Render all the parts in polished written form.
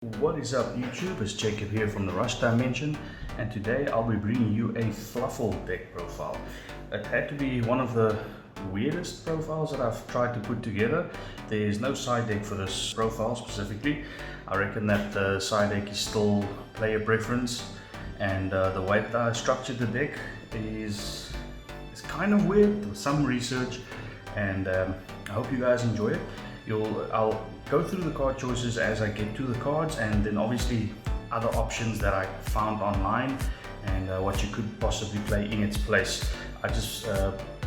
What is up YouTube, it's Jacob here from the Rush Dimension, and today I'll be bringing you a Fluffal deck profile. It had to be one of the weirdest profiles that I've tried to put together. There's no side deck for this profile specifically. I reckon that the side deck is still player preference, and the way that I structured the deck is kind of weird with some research, and I hope you guys enjoy it. I'll go through the card choices as I get to the cards, and then obviously other options that I found online and what you could possibly play in its place. I just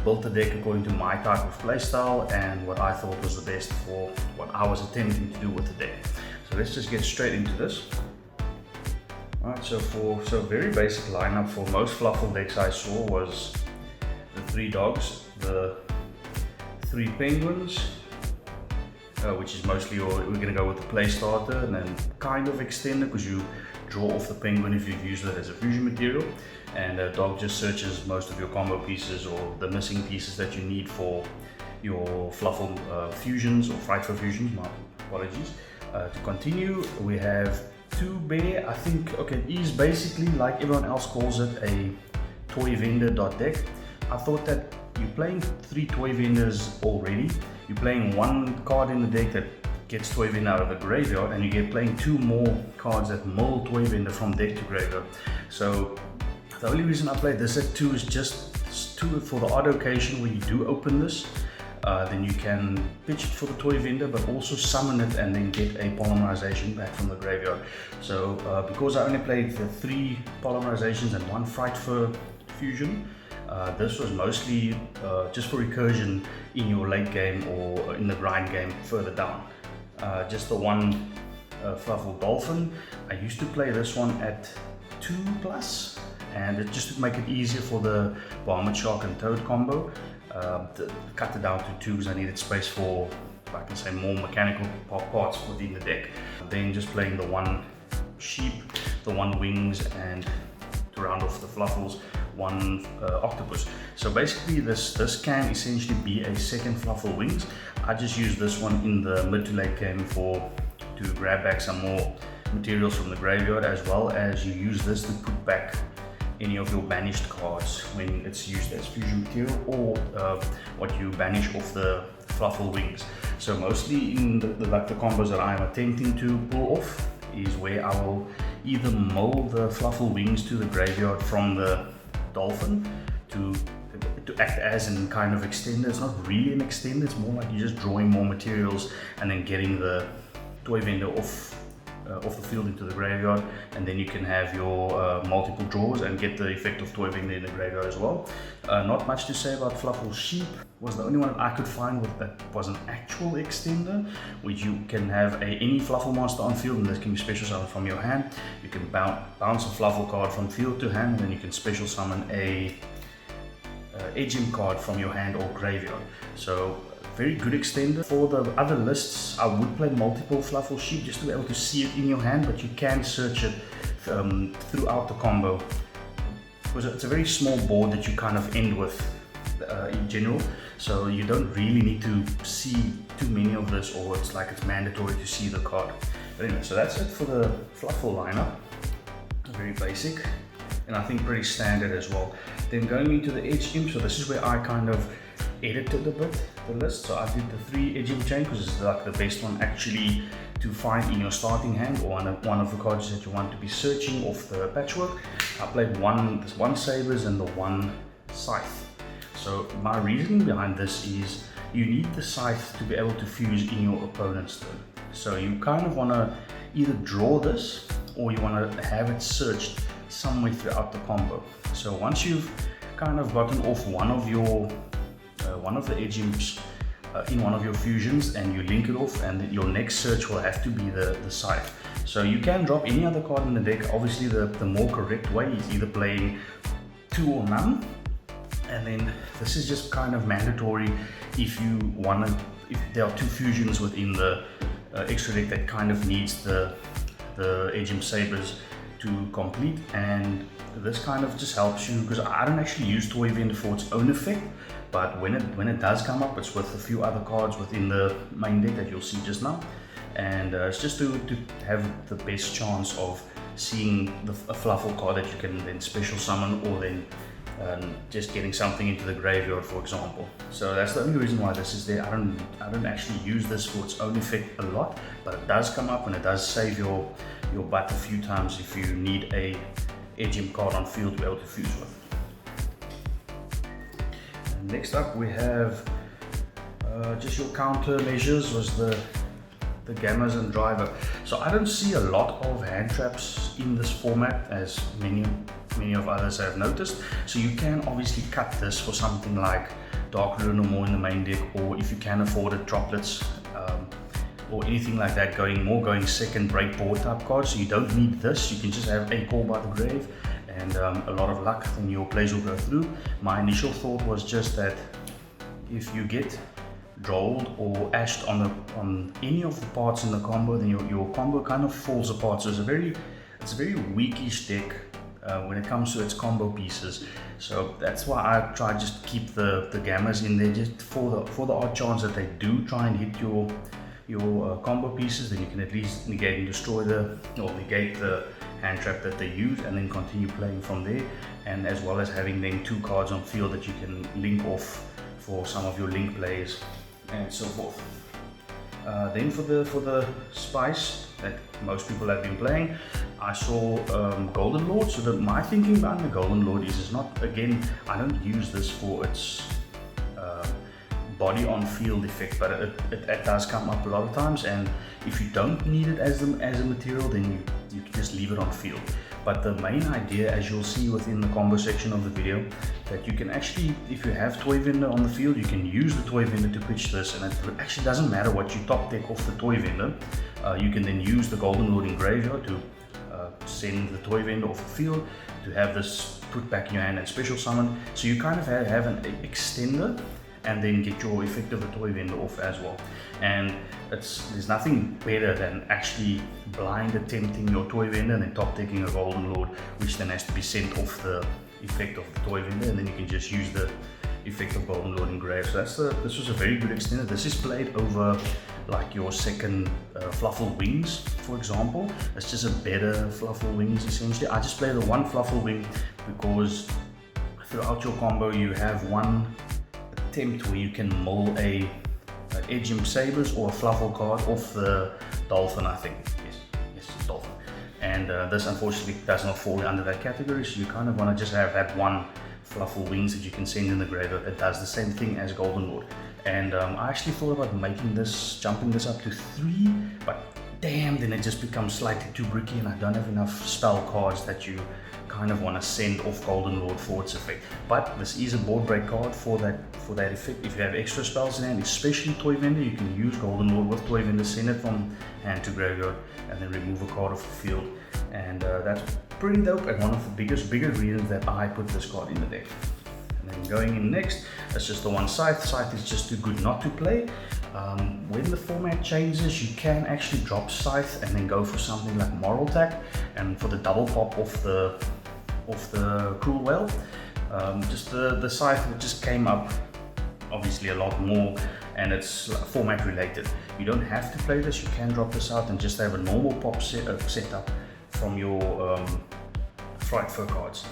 built the deck according to my type of playstyle and what I thought was the best for what I was attempting to do with the deck. So let's just get straight into this. Alright, so very basic lineup for most Fluffal decks I saw was the 3 dogs, the 3 penguins, which is mostly we're going to go with the play starter, and then kind of extended because you draw off the penguin if you've used it as a fusion material, and a dog just searches most of your combo pieces or the missing pieces that you need for your Fluffal fusions or Frightful fusions. My apologies. To continue, we have 2 bear. I think he's basically, like everyone else calls it, a toy vendor deck. I thought that you're playing 3 toy vendors already. You're playing 1 card in the deck that gets toy vendor out of the graveyard, and you get playing 2 more cards that mull toy vendor from deck to graveyard. So the only reason I played this at 2 is just for the odd occasion where you do open this, then you can pitch it for the toy vendor, but also summon it and then get a polymerization back from the graveyard. So because I only played the 3 polymerizations and 1 Frightful fusion, this was mostly just for recursion in your late game or in the grind game further down. Just the 1 Fluffal Dolphin. I used to play this one at 2+, and it just to make it easier for the Vomit Shark and Toad combo, to cut it down to 2 because I needed space for, if I can say, more mechanical parts within the deck. Then just playing the 1 sheep, the 1 wings, and to round off the Fluffals, 1 octopus. So basically this can essentially be a second Fluffal wings. I just use this one in the mid to late game to grab back some more materials from the graveyard, as well as you use this to put back any of your banished cards when it's used as fusion material, or what you banish off the Fluffal wings. So mostly in the combos that I'm attempting to pull off is where I will either mold the Fluffal wings to the graveyard from the Dolphin to act as an kind of extender. It's not really an extender, it's more like you're just drawing more materials and then getting the toy vendor off the field into the graveyard, and then you can have your multiple draws and get the effect of toy vendor in the graveyard as well. Not much to say about Fluffal Sheep. Was the only one I could find that was an actual extender, which you can have any Fluffal monster on field, and this can be special summon from your hand. You can bounce a Fluffal card from field to hand, and then you can special summon a Imp card from your hand or graveyard. So very good extender. For the other lists, I would play multiple Fluffal Sheep just to be able to see it in your hand, but you can search it throughout the combo, because it's a very small board that you kind of end with in general, so you don't really need to see too many of this, or it's mandatory to see the card. But anyway, so that's it for the Fluffal lineup. Very basic, and I think pretty standard as well. Then going into the Edge Imp, so this is where I kind of edited a bit the list. So I did the 3 Edge Imp chain because it's like the best one actually to find in your starting hand, or one of the cards that you want to be searching off the patchwork. I played 1 Sabers and the 1 Scythe. So my reasoning behind this is you need the Scythe to be able to fuse in your opponent's turn. So you kind of want to either draw this, or you want to have it searched somewhere throughout the combo. So once you've kind of gotten off one of the Edge Imps in one of your fusions, and you link it off, and your next search will have to be the Scythe. So you can drop any other card in the deck. Obviously the more correct way is either playing 2 or none, and then this is just kind of mandatory if there are 2 fusions within the extra deck that kind of needs the Edge Imp Sabers to complete. And this kind of just helps you, because I don't actually use Toy Vendor for its own effect, but when it does come up, it's with a few other cards within the main deck that you'll see just now. and it's just to have the best chance of seeing a Fluffal card that you can then special summon, or then just getting something into the graveyard, for example. So that's the only reason why this is there. I don't actually use this for its own effect a lot, but it does come up and it does save your butt a few times if you need a Edgem card on field to be able to fuse with. And next up we have just your counter measures was the gammas and driver. So I don't see a lot of hand traps in this format, as many of others have noticed. So you can obviously cut this for something like Dark Ruin or more in the main deck, or if you can afford it, droplets or anything like that, going second break board type cards. So you don't need this, you can just have a Call by the Grave and a lot of luck, then your plays will go through. My initial thought was just that if you get drolled or ashed on any of the parts in the combo, then your combo kind of falls apart. So it's a very weakish deck when it comes to its combo pieces. So that's why I try just keep the gammas in there, just for the odd chance that they do try and hit your combo pieces, then you can at least negate and destroy negate the hand trap that they use, and then continue playing from there. And as well as having then 2 cards on field that you can link off for some of your link plays and so forth. Then for the spice that most people have been playing, I saw Golden Lord. So my thinking behind the Golden Lord is not, again, I don't use this for its body on field effect, but it does come up a lot of times, and if you don't need it as a material, then you can just leave it on field. But the main idea, as you'll see within the combo section of the video, that you can actually, if you have Toy Vendor on the field, you can use the Toy Vendor to pitch this, and it actually doesn't matter what you top deck off the Toy Vendor. You can then use the Golden Lord in graveyard to send the Toy Vendor off the field, to have this put back in your hand and special summon. So you kind of have an extender, and then get your effect of the Toy Vendor off as well. And there's nothing better than actually blind attempting your Toy Vendor and then top decking a Golden Lord, which then has to be sent off the effect of the Toy Vendor, and then you can just use the effect of Golden Lord in grave. So this was a very good extender. This is played over like your second Fluffal Wings, for example. It's just a better Fluffal Wings essentially. I just play the one Fluffal Wing because throughout your combo you have one attempt where you can mull a Edgem Sabers or a Fluffal card off the Dolphin, I think. Yes, it's Dolphin. And this unfortunately does not fall under that category, so you kind of want to just have that one Fluffal Wings that you can send in the graveyard that does the same thing as Golden Lord. And I actually thought about jumping this up to 3, but damn, then it just becomes slightly too bricky, and I don't have enough spell cards that you kind of want to send off Golden Lord for its effect. But this is a board break card for that effect. If you have extra spells in hand, especially Toy Vendor, you can use Golden Lord with Toy Vendor, send it from hand to graveyard, and then remove a card off the field. And that's pretty dope, and one of the bigger reasons that I put this card in the deck. And then going in next, that's just the one Scythe. Scythe is just too good not to play. When the format changes, you can actually drop Scythe and then go for something like Moral Tack, and for the double pop off the Cruel Whale. Just the Scythe that just came up obviously a lot more, and it's format related. You don't have to play this, you can drop this out and just have a normal pop setup from your Fright Fur cards.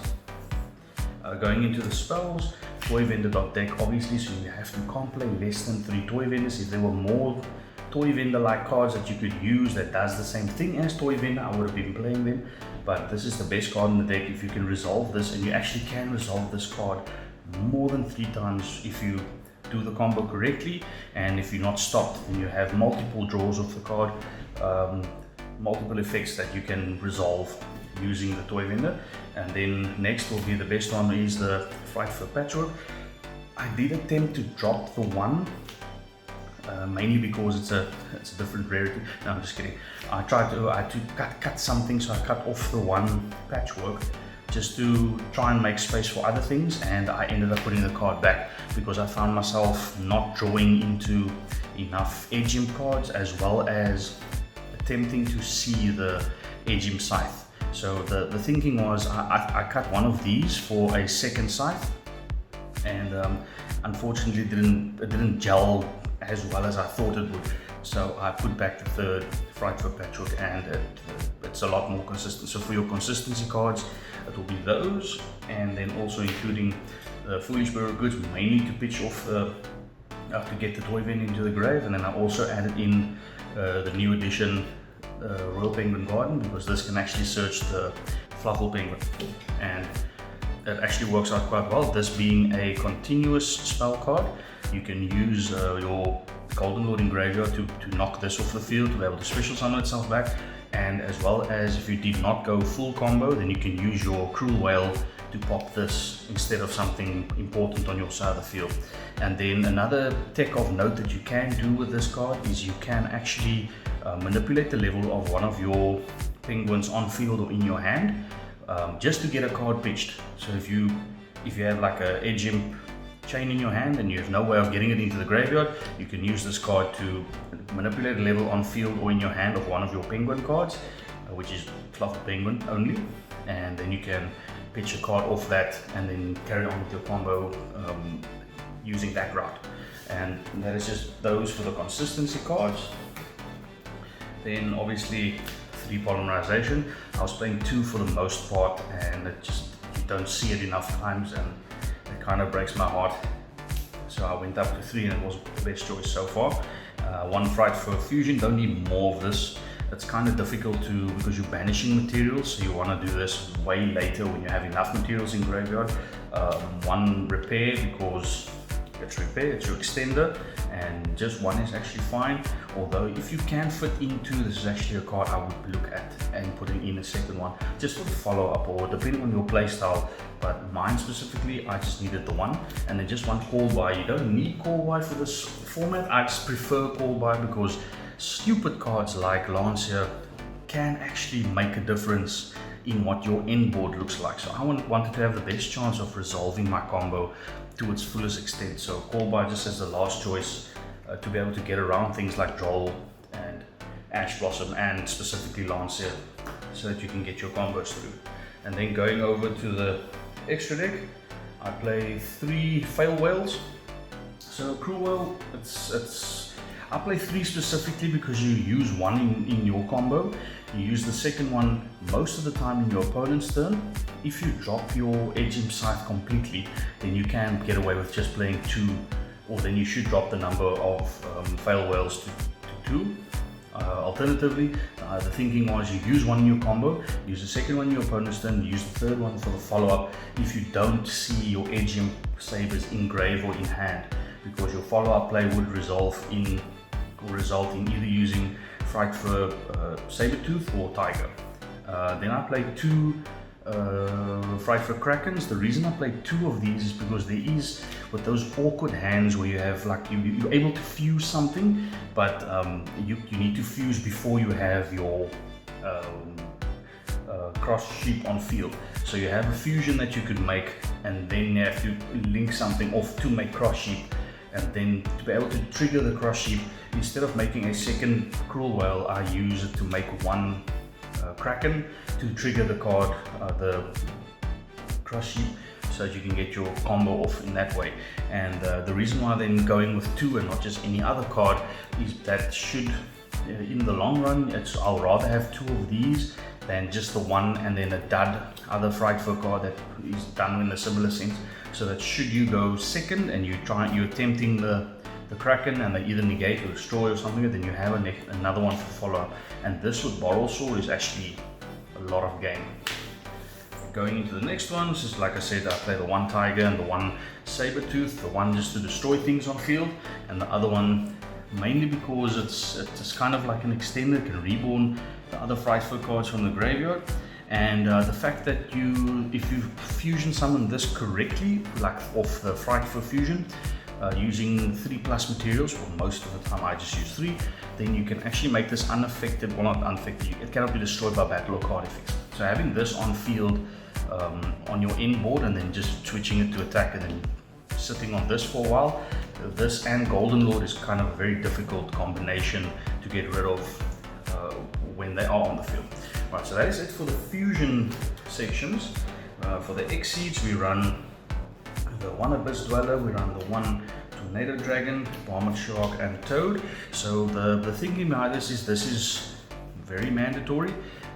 Going into the spells, Toy Vendor deck obviously, so you can't play less than 3 Toy Vendors. If there were more Toy Vendor like cards that you could use that does the same thing as Toy Vendor, I would have been playing them. But this is the best card in the deck if you can resolve this, and you actually can resolve this card more than 3 times if you do the combo correctly, and if you're not stopped, then you have multiple draws of the card, multiple effects that you can resolve using the Toy Vendor. And then next will be the best one, is the Fright Fur Patchwork. I did attempt to drop the one, mainly because it's a different rarity. No, I'm just kidding. I had to cut something, so I cut off the one Patchwork just to try and make space for other things, and I ended up putting the card back because I found myself not drawing into enough Edgem cards, as well as attempting to see the Edgem Scythe. So the thinking was I cut one of these for a second Scythe, and unfortunately it didn't gel as well as I thought it would. So I put back the third Frightful Patchwork, and it's a lot more consistent. So for your consistency cards, it will be those, and then also including the Foolish Burial Goods, mainly to pitch off to get the toy bin into the grave. And then I also added in the new edition Royal Penguin Garden, because this can actually search the Fluffal Penguin, and it actually works out quite well. This being a continuous spell card, you can use your Golden Lord in graveyard to knock this off the field, to be able to special summon itself back, and as well as if you did not go full combo, then you can use your Cruel Whale to pop this instead of something important on your side of the field. And then another tech of note that you can do with this card is you can actually manipulate the level of one of your penguins on field or in your hand, just to get a card pitched. So if you have like a Edge Imp chain in your hand and you have no way of getting it into the graveyard, you can use this card to manipulate a level on field or in your hand of one of your penguin cards, which is Fluffal Penguin only, and then you can pitch a card off that and then carry on with your combo using that route. And that is just those for the consistency cards. Then obviously 3 polymerization. I was playing 2 for the most part, and it just, you don't see it enough times, and it kind of breaks my heart. So I went up to 3, and it was the best choice so far. 1 Frightful Fusion. Don't need more of this. It's kind of difficult because you're banishing materials, so you want to do this way later when you have enough materials in graveyard. 1 Repair, because it's repair, it's your extender, and just 1 is actually fine. Although if you can fit into, this is actually a card I would look at and putting in a second one, just for the follow-up, or depending on your playstyle. But mine specifically, I just needed the 1, and then just 1 call by. You don't need call by for this format. I just prefer call by because stupid cards like Lancia can actually make a difference in what your end board looks like. So I wanted to have the best chance of resolving my combo to its fullest extent. So call by just as the last choice to be able to get around things like Droll and Ash Blossom, and specifically Lancia, so that you can get your combos through. And then going over to the extra deck, I play 3 Fail Whales. So Cruel Whale, I play 3 specifically because you use 1 in your combo. You use the second one most of the time in your opponent's turn. If you drop your Edge Imp Scythe completely, then you can get away with just playing 2, or then you should drop the number of Fail Whales to 2. Alternatively, the thinking was you use 1 in your combo, use the second one in your opponent's turn, use the third one for the follow-up if you don't see your Edge Imp Sabers in grave or in hand, because your follow-up play would result in either using Frightful Sabertooth or Tiger. Then I played 2 Frightful Krakens. The reason I played 2 of these is because there is, with those awkward hands where you have like you're able to fuse something, but you need to fuse before you have your cross sheep on field. So you have a fusion that you could make, and then you have to link something off to make cross sheep, and then to be able to trigger the cross sheep, instead of making a second Cruel Whale, I use it to make 1 Kraken to trigger the card, the cross sheep, so that you can get your combo off in that way. And the reason why then going with 2 and not just any other card is that in the long run, I'll rather have 2 of these than just the 1 and then a dud other Frightful card that is done in a similar sense. So that should you go second and you're attempting the Kraken and they either negate or destroy or something, then you have another one for follow-up. And this with Borrelsaw is actually a lot of game. Going into the next one, this is like I said, I play the 1 Tiger and the 1 Sabertooth, the 1 just to destroy things on field, and the other one mainly because it's kind of like an extender, it can reborn the other Frightful cards from the graveyard. And the fact that if you fusion summon this correctly, like off the Frightful Fusion, using 3+ materials, well, most of the time I just use 3, then you can actually make this unaffected, well, not unaffected, it cannot be destroyed by battle or card effects. So having this on field on your end board and then just switching it to attack and then sitting on this for a while, this and Golden Lord is kind of a very difficult combination to get rid of when they are on the field. Right, so that is it for the fusion sections. For the Xyz, we run the 1 Abyss Dweller, we run the 1 to Tornado Dragon, Barmouth Shark, and Toad. So the thinking behind this is very mandatory.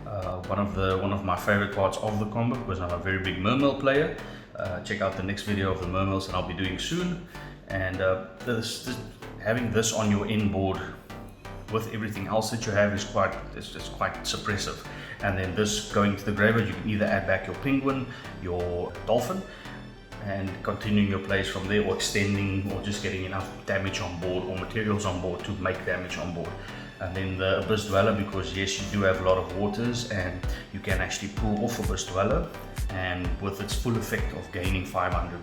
One of my favorite parts of the combo, because I'm a very big Mermail player. Check out the next video of the Mermails that I'll be doing soon. And having this on your inboard with everything else that you have is quite suppressive. And then this going to the graveyard, you can either add back your penguin, your dolphin, and continuing your plays from there, or extending, or just getting enough damage on board or materials on board to make damage on board. And then the Abyss Dweller, because yes, you do have a lot of waters and you can actually pull off Abyss Dweller, and with its full effect of gaining 500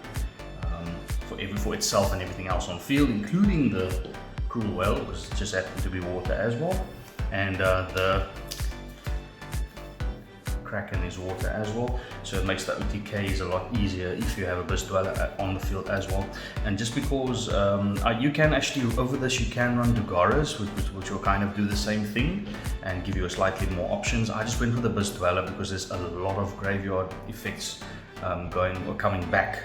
for itself and everything else on field, including the Cruel Whale, because it just happened to be water as well, and the Kraken is water as well, so it makes the OTKs a lot easier if you have a Abyss Dweller on the field as well. And just because you can actually, over this you can run Dugaras, which will kind of do the same thing and give you a slightly more options. I just went with the Abyss Dweller because there's a lot of graveyard effects coming back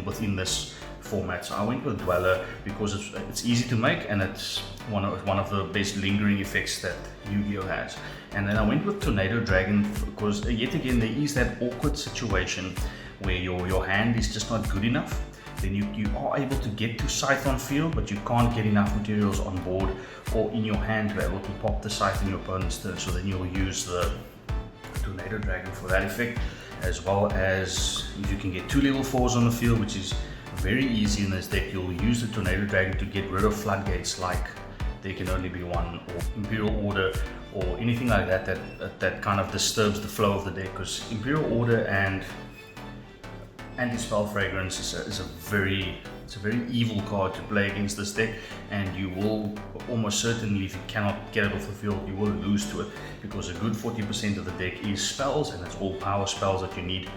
within this format. So I went with Dweller because it's easy to make, and it's one of the best lingering effects that Yu-Gi-Oh has. And then I went with Tornado Dragon because yet again there is that awkward situation where your hand is just not good enough. Then you are able to get to Scythe on field, but you can't get enough materials on board or in your hand to be able to pop the Scythe in your opponent's turn. So then you'll use the Tornado Dragon for that effect, as well as if you can get 2 level 4s on the field, which is very easy in this deck. You'll use the Tornado Dragon to get rid of floodgates, like there can only be one, or Imperial Order, or anything like that kind of disturbs the flow of the deck, because Imperial Order and Anti-Spell Fragrance is a very evil card to play against this deck, and you will almost certainly, if you cannot get it off the field, you will lose to it, because a good 40% of the deck is spells, and it's all power spells that you need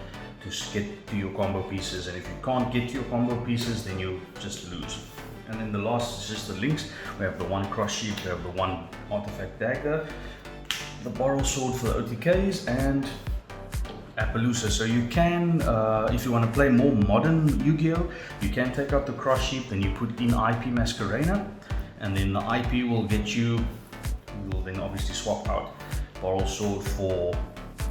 to get to your combo pieces. And if you can't get to your combo pieces, then you just lose. And then the last is just the links. We have the one Cross Sheep, we have the one Artifact Dagger, the Borrel Sword for the OTKs, and Appaloosa. So you can, if you want to play more modern Yu-Gi-Oh, you can take out the Cross Sheep, then you put in IP Masquerena, and then the IP will get you, you will then obviously swap out Borrel Sword for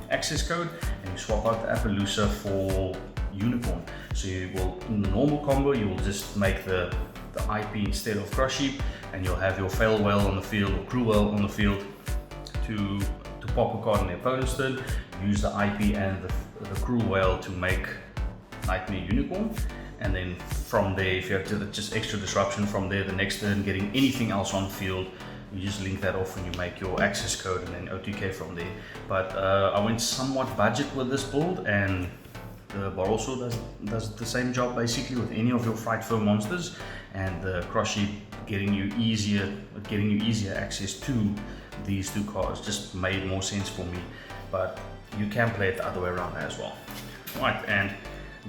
access code, and you swap out the Appaloosa for Unicorn. So you will, in the normal combo, you will just make the IP instead of Cross Sheep, and you'll have your Fail Whale on the field or Cruel Whale on the field to pop a card in the opponent's turn. Use the IP and the Cruel Whale to make Nightmare Unicorn, and then from there, if you have just extra disruption from there, the next turn getting anything else on field, you just link that off and you make your access code and then OTK from there. But I went somewhat budget with this build, and the Borrel Sword does the same job basically with any of your Fright Foe monsters, and the Cross Sheep getting you easier access to these two cards just made more sense for me. But you can play it the other way around as well. Right, and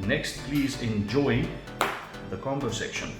next, please enjoy the combo section.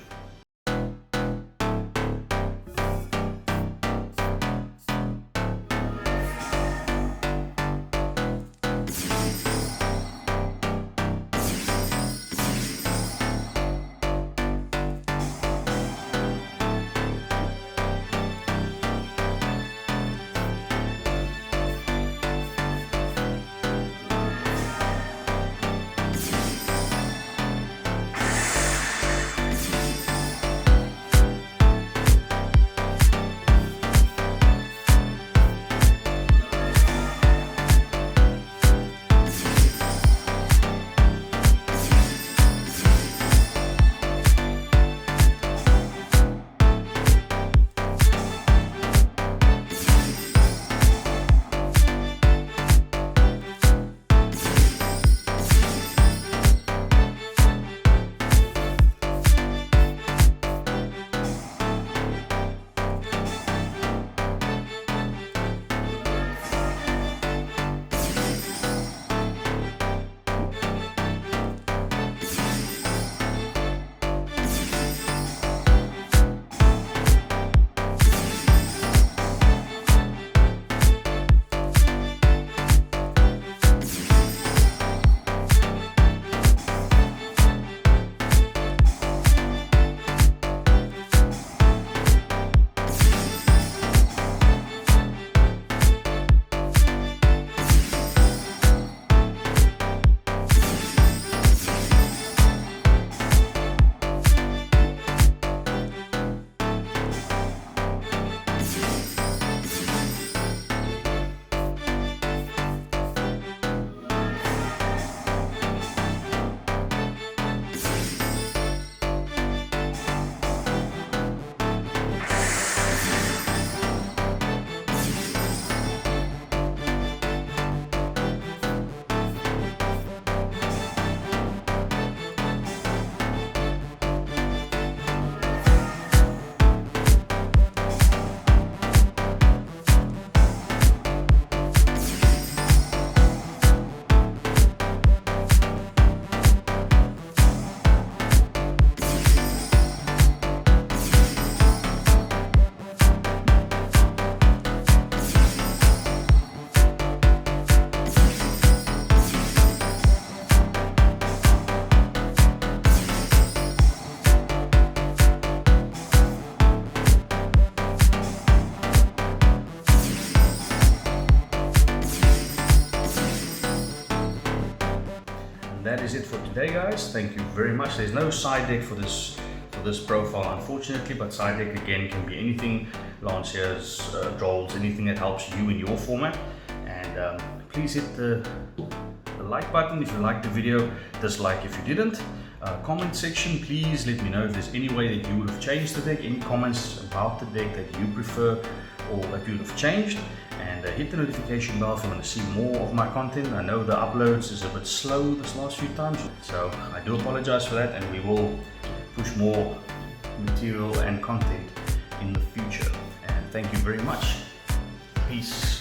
that is it for today, guys. Thank you very much. There's no side deck for this profile, unfortunately, but side deck again can be anything, lanciers, drolls, anything that helps you in your format. And please hit the like button if you liked the video, dislike if you didn't. Comment section, please let me know if there's any way that you would have changed the deck, any comments about the deck that you prefer or that you would have changed. And hit the notification bell if you want to see more of my content. I know the uploads is a bit slow this last few times, so I do apologize for that, and we will push more material and content in the future. And thank you very much. Peace.